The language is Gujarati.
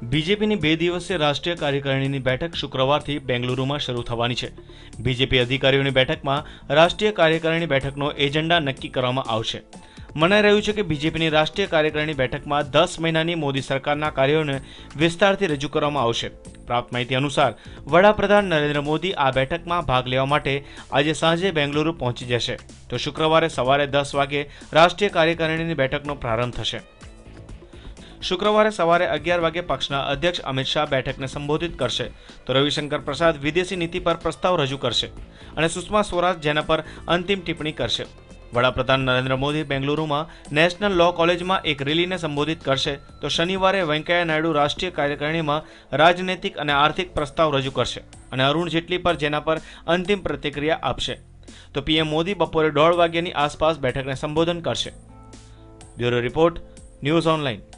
બીજેપીની 2 દિવસીય રાષ્ટ્રીય કાર્યકારિણીની બેઠક શુક્રવારથી બેંગલુરુમાં શરૂ થવાની છે। બીજેપી અધિકારીઓની બેઠકમાં રાષ્ટ્રીય કાર્યકારિણી બેઠકનો એજન્ડા નક્કી કરવામાં આવશે। મનાઈ રહ્યું છે કે બીજેપીની રાષ્ટ્રીય કાર્યકારિણી બેઠકમાં 10 મહિનાની મોદી સરકારના કાર્યોને વિસ્તારથી રજૂ કરવામાં આવશે। પ્રાપ્ત માહિતી અનુસાર વડાપ્રધાન નરેન્દ્ર મોદી આ બેઠકમાં ભાગ લેવા માટે આજે સાંજે બેંગલુરુ પહોંચી જશે, તો શુક્રવારે સવારે 10 વાગે રાષ્ટ્રીય કાર્યકારિણીની બેઠકનો પ્રારંભ થશે। શુક્રવારે સવારે 11 વાગે પક્ષના અધ્યક્ષ અમિત શાહ બેઠકને સંબોધિત કરશે, તો રવિશંકર પ્રસાદ વિદેશી નીતિ પર પ્રસ્તાવ રજૂ કરશે અને સુષ્મા સ્વરાજ જેના પર અંતિમ ટિપ્પણી કરશે। વડાપ્રધાન નરેન્દ્ર મોદી બેંગલુરુમાં નેશનલ લો કોલેજમાં એક રેલીને સંબોધિત કરશે, તો શનિવારે વેંકૈયા નાયડુ રાષ્ટ્રીય કાર્યકારિણીમાં રાજનૈતિક અને આર્થિક પ્રસ્તાવ રજૂ કરશે અને અરુણ જેટલી પર જેના પર અંતિમ પ્રતિક્રિયા આપશે, તો પીએમ મોદી બપોરે 1:30 વાગ્યાની આસપાસ બેઠકને સંબોધન કરશે। Bureau report, news online.